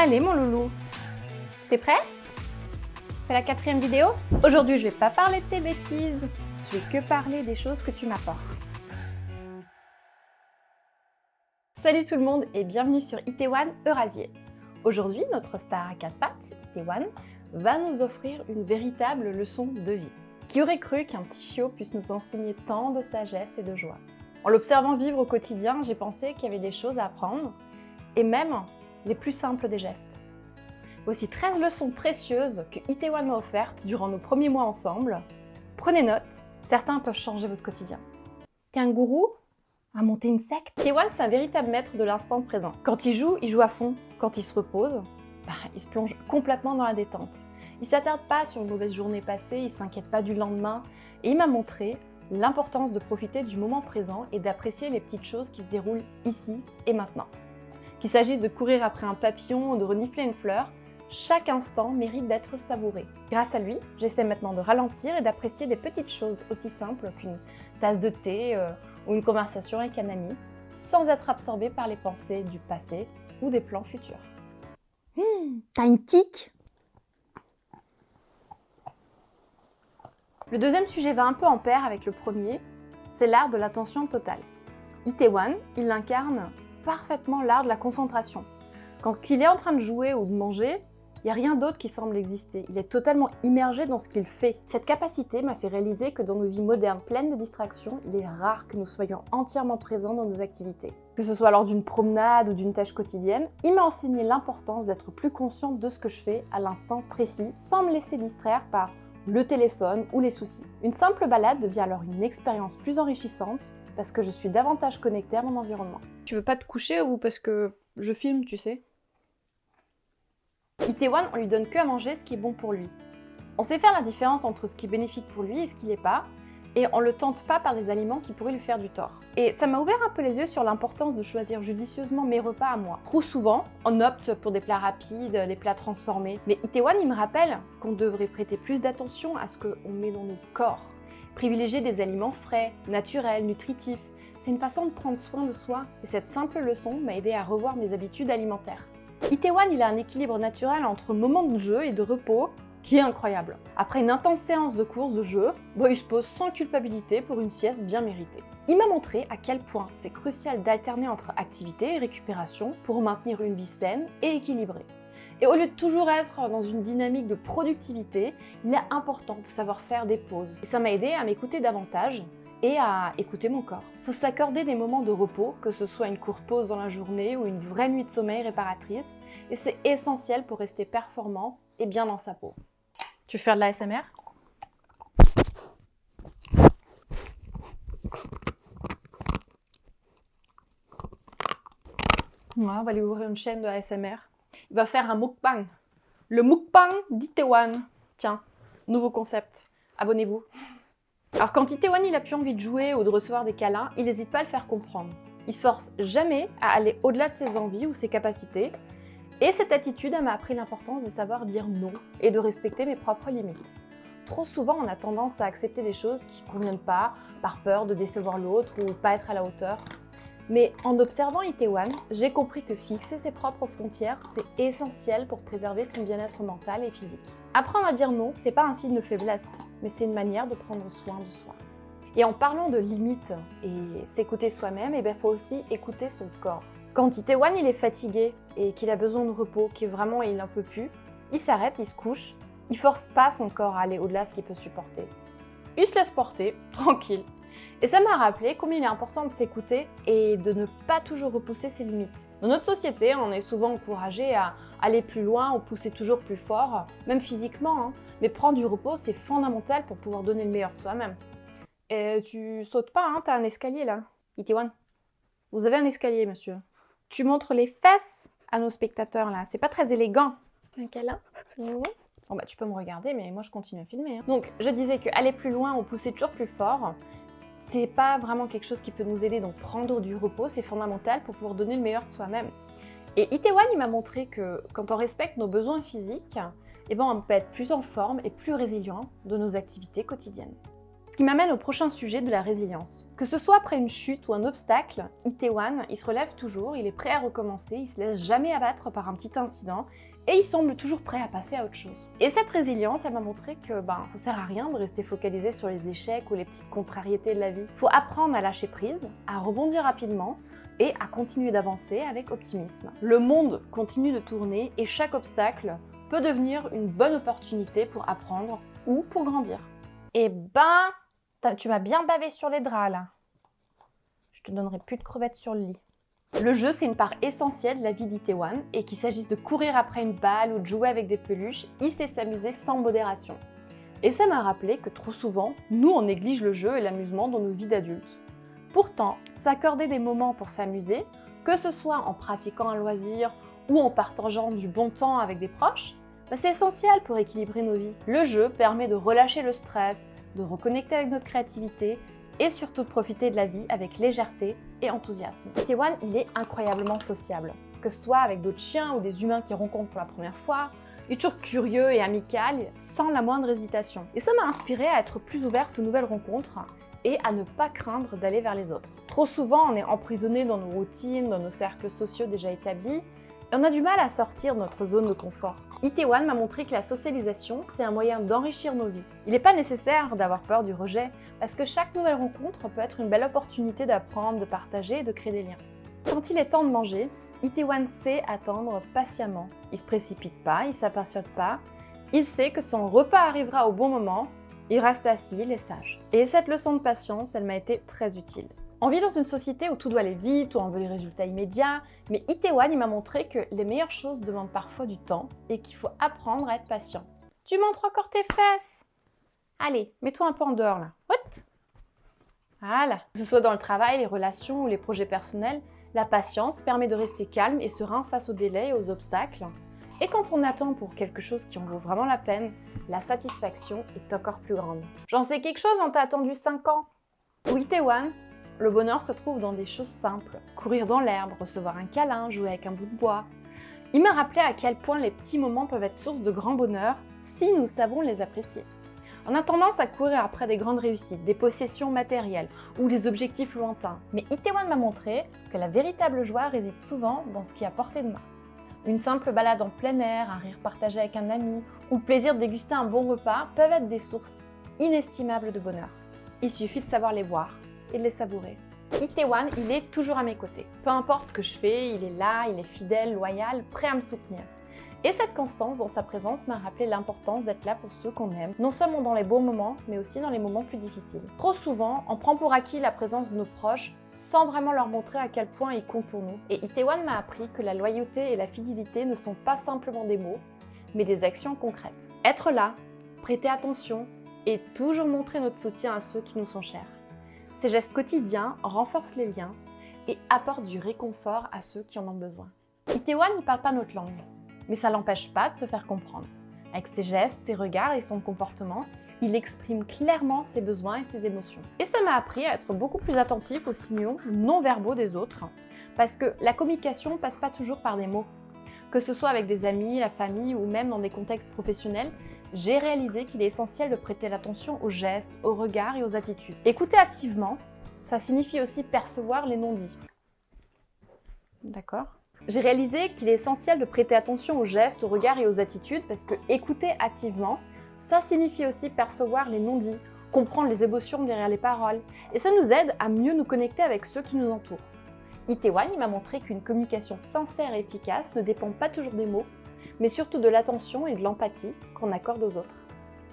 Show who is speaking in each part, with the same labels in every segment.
Speaker 1: Allez mon loulou, t'es prêt? C'est la 4e vidéo. Aujourd'hui je vais pas parler de tes bêtises, je vais que parler des choses que tu m'apportes. Salut tout le monde et bienvenue sur Itaewon Eurasier. Aujourd'hui notre star à 4 pattes, Itaewon, va nous offrir une véritable leçon de vie. Qui aurait cru qu'un petit chiot puisse nous enseigner tant de sagesse et de joie? En l'observant vivre au quotidien, j'ai pensé qu'il y avait des choses à apprendre, et même les plus simples des gestes. Voici 13 leçons précieuses que Itaewon m'a offertes durant nos premiers mois ensemble. Prenez note, certains peuvent changer votre quotidien. T'es un gourou à monter une secte? Itaewon, c'est un véritable maître de l'instant présent. Quand il joue à fond. Quand il se repose, il se plonge complètement dans la détente. Il s'attarde pas sur une mauvaise journée passée, il s'inquiète pas du lendemain. Et il m'a montré l'importance de profiter du moment présent et d'apprécier les petites choses qui se déroulent ici et maintenant. Qu'il s'agisse de courir après un papillon ou de renifler une fleur, chaque instant mérite d'être savouré. Grâce à lui, j'essaie maintenant de ralentir et d'apprécier des petites choses aussi simples qu'une tasse de thé ou une conversation avec un ami, sans être absorbé par les pensées du passé ou des plans futurs. T'as une tique? Le deuxième sujet va un peu en pair avec le premier, c'est l'art de l'attention totale. Itaewon, il incarne parfaitement l'art de la concentration. Quand il est en train de jouer ou de manger, il n'y a rien d'autre qui semble exister. Il est totalement immergé dans ce qu'il fait. Cette capacité m'a fait réaliser que dans nos vies modernes pleines de distractions, il est rare que nous soyons entièrement présents dans nos activités. Que ce soit lors d'une promenade ou d'une tâche quotidienne, il m'a enseigné l'importance d'être plus consciente de ce que je fais à l'instant précis, sans me laisser distraire par le téléphone ou les soucis. Une simple balade devient alors une expérience plus enrichissante parce que je suis davantage connectée à mon environnement. Tu veux pas te coucher ou parce que je filme, tu sais? Itaewon, on lui donne que à manger ce qui est bon pour lui. On sait faire la différence entre ce qui est bénéfique pour lui et ce qui l'est pas, et on le tente pas par des aliments qui pourraient lui faire du tort. Et ça m'a ouvert un peu les yeux sur l'importance de choisir judicieusement mes repas à moi. Trop souvent, on opte pour des plats rapides, les plats transformés. Mais Itaewon, il me rappelle qu'on devrait prêter plus d'attention à ce qu'on met dans nos corps. Privilégier des aliments frais, naturels, nutritifs. C'est une façon de prendre soin de soi. Et cette simple leçon m'a aidé à revoir mes habitudes alimentaires. Itaewon, il a un équilibre naturel entre moments de jeu et de repos qui est incroyable. Après une intense séance de course de jeu, il se pose sans culpabilité pour une sieste bien méritée. Il m'a montré à quel point c'est crucial d'alterner entre activité et récupération pour maintenir une vie saine et équilibrée. Et au lieu de toujours être dans une dynamique de productivité, il est important de savoir faire des pauses. Et ça m'a aidé à m'écouter davantage et à écouter mon corps. Il faut s'accorder des moments de repos, que ce soit une courte pause dans la journée ou une vraie nuit de sommeil réparatrice, et c'est essentiel pour rester performant et bien dans sa peau. Tu veux faire de l'ASMR? Ouais, on va lui ouvrir une chaîne de ASMR. Il va faire un mukbang. Le mukbang d'Itaewon. Tiens, nouveau concept. Abonnez-vous. Alors quand Itaewon il a plus envie de jouer ou de recevoir des câlins, il n'hésite pas à le faire comprendre. Il se force jamais à aller au-delà de ses envies ou ses capacités. Et cette attitude m'a appris l'importance de savoir dire non et de respecter mes propres limites. Trop souvent, on a tendance à accepter des choses qui ne conviennent pas, par peur de décevoir l'autre ou pas être à la hauteur. Mais en observant Itaewon, j'ai compris que fixer ses propres frontières, c'est essentiel pour préserver son bien-être mental et physique. Apprendre à dire non, c'est pas un signe de faiblesse, mais c'est une manière de prendre soin de soi. Et en parlant de limites et s'écouter soi-même, il faut aussi écouter son corps. Quand Itaewon il est fatigué et qu'il a besoin de repos, qu'il vraiment il n'en peut plus, il s'arrête, il se couche, il force pas son corps à aller au-delà de ce qu'il peut supporter. Il se laisse porter, tranquille. Et ça m'a rappelé combien il est important de s'écouter et de ne pas toujours repousser ses limites. Dans notre société, on est souvent encouragé à aller plus loin ou pousser toujours plus fort, même physiquement, mais prendre du repos, c'est fondamental pour pouvoir donner le meilleur de soi-même. Et tu sautes pas, t'as un escalier là. Itaewon, vous avez un escalier, monsieur. Tu montres les fesses à nos spectateurs là, c'est pas très élégant. Un câlin? Bon tu peux me regarder, mais moi je continue à filmer. Donc je disais que aller plus loin ou pousser toujours plus fort, c'est pas vraiment quelque chose qui peut nous aider, donc prendre du repos, c'est fondamental pour pouvoir donner le meilleur de soi-même. Et Itaewon, il m'a montré que quand on respecte nos besoins physiques, on peut être plus en forme et plus résilient de nos activités quotidiennes. Ce qui m'amène au prochain sujet de la résilience, Que ce soit après une chute ou un obstacle, Itaewon, il se relève toujours, il est prêt à recommencer, il se laisse jamais abattre par un petit incident et il semble toujours prêt à passer à autre chose. Et cette résilience, elle m'a montré que ça sert à rien de rester focalisé sur les échecs ou les petites contrariétés de la vie. Il faut apprendre à lâcher prise, à rebondir rapidement et à continuer d'avancer avec optimisme. Le monde continue de tourner et chaque obstacle peut devenir une bonne opportunité pour apprendre ou pour grandir. Tu m'as bien bavé sur les draps là. Je te donnerai plus de crevettes sur le lit. Le jeu, c'est une part essentielle de la vie d'Itaewon et qu'il s'agisse de courir après une balle ou de jouer avec des peluches, il sait s'amuser sans modération. Et ça m'a rappelé que trop souvent, nous on néglige le jeu et l'amusement dans nos vies d'adultes. Pourtant, s'accorder des moments pour s'amuser, que ce soit en pratiquant un loisir ou en partageant du bon temps avec des proches, c'est essentiel pour équilibrer nos vies. Le jeu permet de relâcher le stress, de reconnecter avec notre créativité et surtout de profiter de la vie avec légèreté et enthousiasme. Itaewon, il est incroyablement sociable. Que ce soit avec d'autres chiens ou des humains qu'il rencontre pour la première fois, il est toujours curieux et amical, sans la moindre hésitation. Et ça m'a inspiré à être plus ouverte aux nouvelles rencontres et à ne pas craindre d'aller vers les autres. Trop souvent, on est emprisonné dans nos routines, dans nos cercles sociaux déjà établis, et on a du mal à sortir de notre zone de confort. Itaewon m'a montré que la socialisation, c'est un moyen d'enrichir nos vies. Il n'est pas nécessaire d'avoir peur du rejet, parce que chaque nouvelle rencontre peut être une belle opportunité d'apprendre, de partager et de créer des liens. Quand il est temps de manger, Itaewon sait attendre patiemment. Il ne se précipite pas, il ne s'impatiente pas, il sait que son repas arrivera au bon moment, il reste assis, il est sage. Et cette leçon de patience, elle m'a été très utile. On vit dans une société où tout doit aller vite, où on veut des résultats immédiats, mais Itaewon, il m'a montré que les meilleures choses demandent parfois du temps et qu'il faut apprendre à être patient. Tu montres encore tes fesses! Allez, mets-toi un peu en dehors là. What? Voilà. Que ce soit dans le travail, les relations ou les projets personnels, la patience permet de rester calme et serein face aux délais et aux obstacles. Et quand on attend pour quelque chose qui en vaut vraiment la peine, la satisfaction est encore plus grande. J'en sais quelque chose, on t'a attendu 5 ans. Pour Itaewon, le bonheur se trouve dans des choses simples. Courir dans l'herbe, recevoir un câlin, jouer avec un bout de bois. Il m'a rappelé à quel point les petits moments peuvent être source de grand bonheur si nous savons les apprécier. On a tendance à courir après des grandes réussites, des possessions matérielles ou des objectifs lointains. Mais Itaewon m'a montré que la véritable joie réside souvent dans ce qui est à portée de main. Une simple balade en plein air, un rire partagé avec un ami ou le plaisir de déguster un bon repas peuvent être des sources inestimables de bonheur. Il suffit de savoir les voir et de les savourer. Itaewon, il est toujours à mes côtés. Peu importe ce que je fais, il est là, il est fidèle, loyal, prêt à me soutenir. Et cette constance dans sa présence m'a rappelé l'importance d'être là pour ceux qu'on aime, non seulement dans les beaux moments, mais aussi dans les moments plus difficiles. Trop souvent, on prend pour acquis la présence de nos proches sans vraiment leur montrer à quel point ils comptent pour nous. Et Itaewon m'a appris que la loyauté et la fidélité ne sont pas simplement des mots, mais des actions concrètes. Être là, prêter attention et toujours montrer notre soutien à ceux qui nous sont chers. Ces gestes quotidiens renforcent les liens et apportent du réconfort à ceux qui en ont besoin. Itaewon ne parle pas notre langue, mais ça l'empêche pas de se faire comprendre. Avec ses gestes, ses regards et son comportement, il exprime clairement ses besoins et ses émotions. Et ça m'a appris à être beaucoup plus attentif aux signaux non-verbaux des autres, parce que la communication passe pas toujours par des mots. Que ce soit avec des amis, la famille ou même dans des contextes professionnels, j'ai réalisé qu'il est essentiel de prêter l'attention aux gestes, aux regards et aux attitudes. Écouter activement, ça signifie aussi percevoir les non-dits. D'accord ? J'ai réalisé qu'il est essentiel de prêter attention aux gestes, aux regards et aux attitudes parce que écouter activement, ça signifie aussi percevoir les non-dits, comprendre les émotions derrière les paroles. Et ça nous aide à mieux nous connecter avec ceux qui nous entourent. Itaewon, il m'a montré qu'une communication sincère et efficace ne dépend pas toujours des mots, mais surtout de l'attention et de l'empathie qu'on accorde aux autres.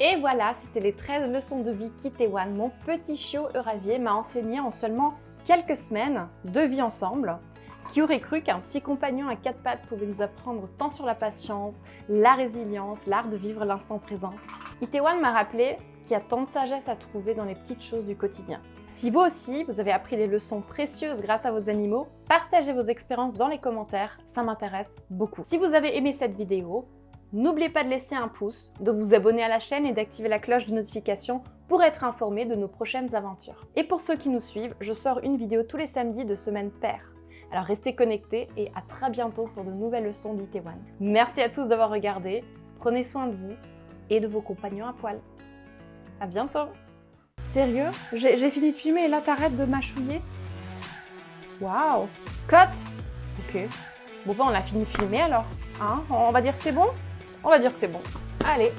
Speaker 1: Et voilà, c'était les 13 leçons de vie qu'Itaewon, mon petit chiot eurasier, m'a enseigné en seulement quelques semaines de vie ensemble. Qui aurait cru qu'un petit compagnon à 4 pattes pouvait nous apprendre tant sur la patience, la résilience, l'art de vivre l'instant présent. Itaewon m'a rappelé qu'il y a tant de sagesse à trouver dans les petites choses du quotidien. Si vous aussi, vous avez appris des leçons précieuses grâce à vos animaux, partagez vos expériences dans les commentaires, ça m'intéresse beaucoup. Si vous avez aimé cette vidéo, n'oubliez pas de laisser un pouce, de vous abonner à la chaîne et d'activer la cloche de notification pour être informé de nos prochaines aventures. Et pour ceux qui nous suivent, je sors une vidéo tous les samedis de semaine paire. Alors restez connectés et à très bientôt pour de nouvelles leçons d'Itaewon. Merci à tous d'avoir regardé, prenez soin de vous et de vos compagnons à poil. À bientôt! Sérieux? J'ai fini de filmer et là, t'arrêtes de mâchouiller? Waouh! Cut! Ok. Bon, bah, on a fini de filmer alors. Hein? On va dire que c'est bon? On va dire que c'est bon. Allez.